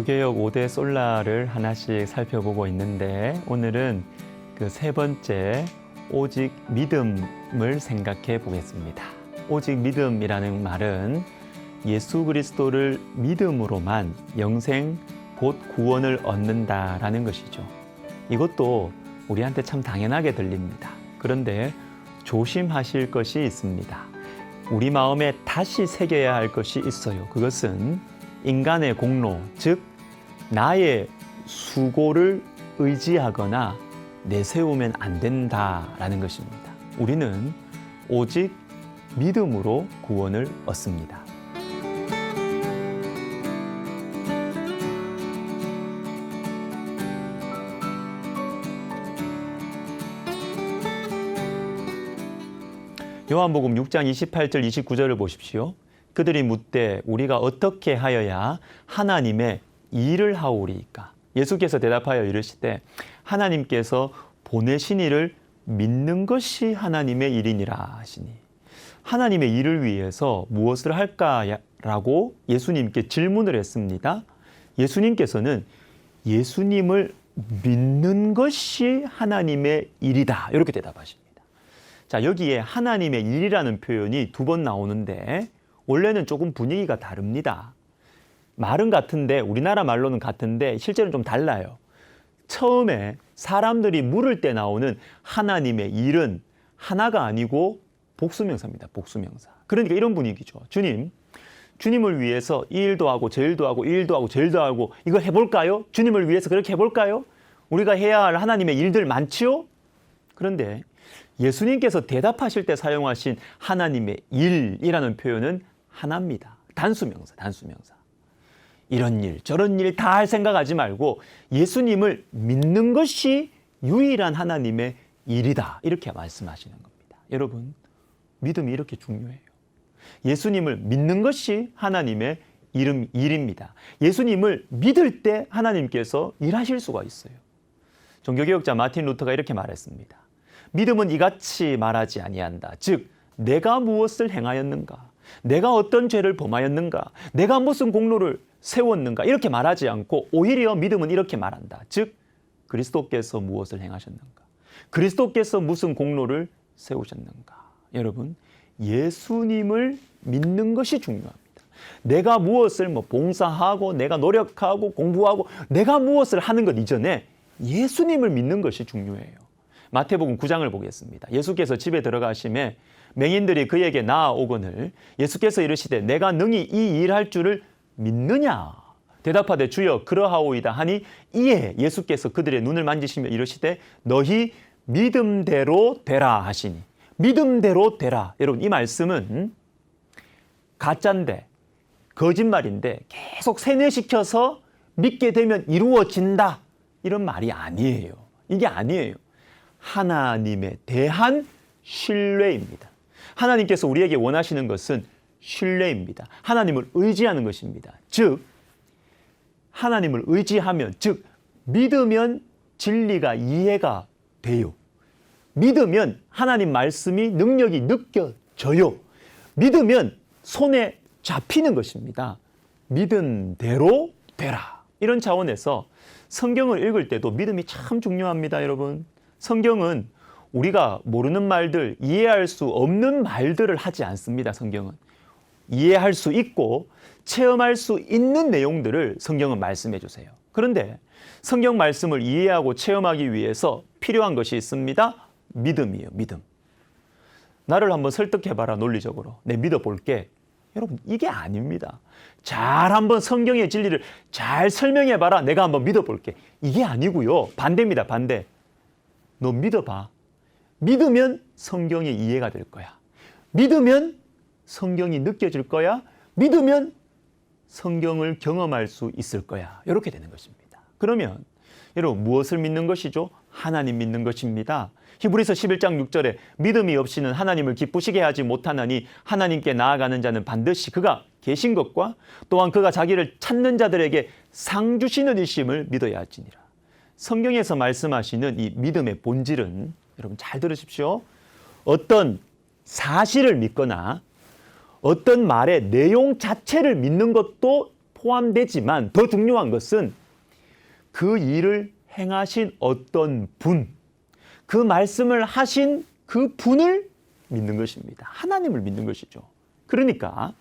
종교개혁 5대 솔라를 하나씩 살펴보고 있는데 오늘은 그 세 번째 오직 믿음을 생각해 보겠습니다. 오직 믿음이라는 말은 예수 그리스도를 믿음으로만 영생 곧 구원을 얻는다라는 것이죠. 이것도 우리한테 참 당연하게 들립니다. 그런데 조심하실 것이 있습니다. 우리 마음에 다시 새겨야 할 것이 있어요. 그것은 인간의 공로, 즉 나의 수고를 의지하거나 내세우면 안 된다라는 것입니다. 우리는 오직 믿음으로 구원을 얻습니다. 요한복음 6장 28절 29절을 보십시오. 그들이 묻되 우리가 어떻게 하여야 하나님의 일을 하오리이까? 예수께서 대답하여 이르시되 하나님께서 보내신 이를 믿는 것이 하나님의 일이니라 하시니, 하나님의 일을 위해서 무엇을 할까라고 예수님께 질문을 했습니다. 예수님께서는 예수님을 믿는 것이 하나님의 일이다 이렇게 대답하십니다. 자, 여기에 하나님의 일이라는 표현이 두 번 나오는데 원래는 조금 분위기가 다릅니다. 말은 같은데, 우리나라 말로는 같은데 실제로는 좀 달라요. 처음에 사람들이 물을 때 나오는 하나님의 일은 하나가 아니고 복수명사입니다. 복수명사. 그러니까 이런 분위기죠. 주님을 위해서 이 일도 하고 저 일도 하고 이 일도 하고 저 일도 하고 이거 해볼까요? 주님을 위해서 그렇게 해볼까요? 우리가 해야 할 하나님의 일들 많지요? 그런데 예수님께서 대답하실 때 사용하신 하나님의 일이라는 표현은 하나입니다. 단수명사. 이런 일, 저런 일 다 할 생각하지 말고 예수님을 믿는 것이 유일한 하나님의 일이다. 이렇게 말씀하시는 겁니다. 여러분, 믿음이 이렇게 중요해요. 예수님을 믿는 것이 하나님의 일입니다. 예수님을 믿을 때 하나님께서 일하실 수가 있어요. 종교개혁자 마틴 루터가 이렇게 말했습니다. 믿음은 이같이 말하지 아니한다. 즉, 내가 무엇을 행하였는가? 내가 어떤 죄를 범하였는가? 내가 무슨 공로를 세웠는가? 이렇게 말하지 않고 오히려 믿음은 이렇게 말한다. 즉, 그리스도께서 무엇을 행하셨는가? 그리스도께서 무슨 공로를 세우셨는가? 여러분, 예수님을 믿는 것이 중요합니다. 내가 무엇을 봉사하고 내가 노력하고 공부하고 내가 무엇을 하는 것 이전에 예수님을 믿는 것이 중요해요. 마태복음 9장을 보겠습니다. 예수께서 집에 들어가심에 맹인들이 그에게 나아오거늘 예수께서 이르시되 내가 능히 이 일할 줄을 믿느냐? 대답하되 주여 그러하오이다 하니 이에 예수께서 그들의 눈을 만지시며 이르시되 너희 믿음대로 되라 하시니, 믿음대로 되라. 여러분, 이 말씀은 가짜인데 거짓말인데 계속 세뇌시켜서 믿게 되면 이루어진다 이런 말이 아니에요. 이게 아니에요. 하나님에 대한 신뢰입니다. 하나님께서 우리에게 원하시는 것은 신뢰입니다. 하나님을 의지하는 것입니다. 즉, 하나님을 의지하면, 즉 믿으면 진리가 이해가 돼요. 믿으면 하나님 말씀이 능력이 느껴져요. 믿으면 손에 잡히는 것입니다. 믿은 대로 되라. 이런 차원에서 성경을 읽을 때도 믿음이 참 중요합니다, 여러분. 성경은 우리가 모르는 말들, 이해할 수 없는 말들을 하지 않습니다. 성경은 이해할 수 있고 체험할 수 있는 내용들을 성경은 말씀해 주세요. 그런데 성경 말씀을 이해하고 체험하기 위해서 필요한 것이 있습니다. 믿음이에요. 믿음. 나를 한번 설득해봐라, 논리적으로. 내 믿어볼게. 여러분, 이게 아닙니다. 잘 한번 성경의 진리를 잘 설명해봐라, 내가 한번 믿어볼게. 이게 아니고요. 반대입니다. 반대. 너 믿어봐. 믿으면 성경이 이해가 될 거야. 믿으면 성경이 느껴질 거야. 믿으면 성경을 경험할 수 있을 거야. 이렇게 되는 것입니다. 그러면 여러분, 무엇을 믿는 것이죠? 하나님 믿는 것입니다. 히브리서 11장 6절에 믿음이 없이는 하나님을 기쁘시게 하지 못하나니 하나님께 나아가는 자는 반드시 그가 계신 것과 또한 그가 자기를 찾는 자들에게 상 주시는 이심을 믿어야 할지니라. 성경에서 말씀하시는 이 믿음의 본질은, 여러분 잘 들으십시오. 어떤 사실을 믿거나 어떤 말의 내용 자체를 믿는 것도 포함되지만 더 중요한 것은 그 일을 행하신 어떤 분, 그 말씀을 하신 그 분을 믿는 것입니다. 하나님을 믿는 것이죠. 그러니까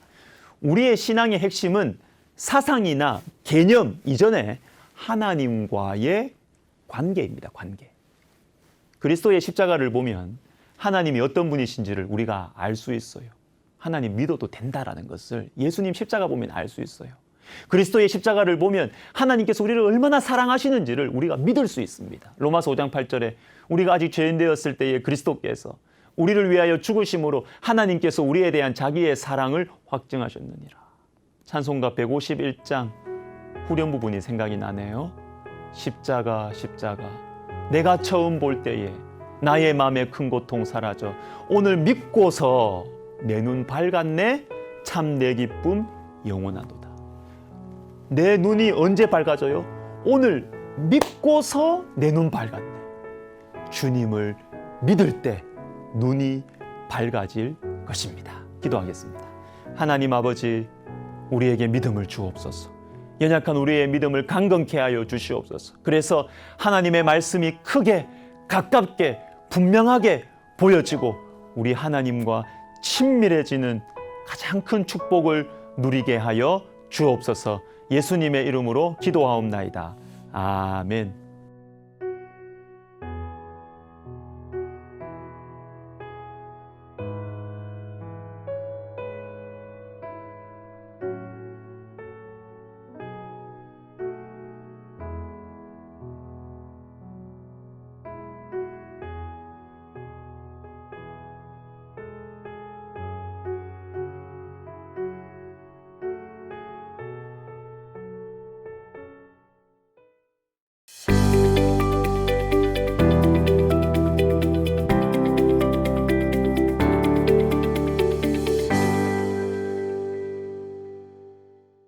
우리의 신앙의 핵심은 사상이나 개념 이전에 하나님과의 관계입니다. 관계. 그리스도의 십자가를 보면 하나님이 어떤 분이신지를 우리가 알 수 있어요. 하나님 믿어도 된다라는 것을 예수님 십자가 보면 알 수 있어요. 그리스도의 십자가를 보면 하나님께서 우리를 얼마나 사랑하시는지를 우리가 믿을 수 있습니다. 로마서 5장 8절에 우리가 아직 죄인 되었을 때에 그리스도께서 우리를 위하여 죽으심으로 하나님께서 우리에 대한 자기의 사랑을 확증하셨느니라. 찬송가 151장 후렴 부분이 생각이 나네요. 십자가 십자가 내가 처음 볼 때에 나의 마음의 큰 고통 사라져 오늘 믿고서 내 눈 밝았네 참 내 기쁨 영원하도다. 내 눈이 언제 밝아져요? 오늘 믿고서 내 눈 밝았네. 주님을 믿을 때 눈이 밝아질 것입니다. 기도하겠습니다. 하나님 아버지, 우리에게 믿음을 주옵소서. 연약한 우리의 믿음을 강건케 하여 주시옵소서. 그래서 하나님의 말씀이 크게 가깝게 분명하게 보여지고 우리 하나님과 친밀해지는 가장 큰 축복을 누리게 하여 주옵소서. 예수님의 이름으로 기도하옵나이다. 아멘.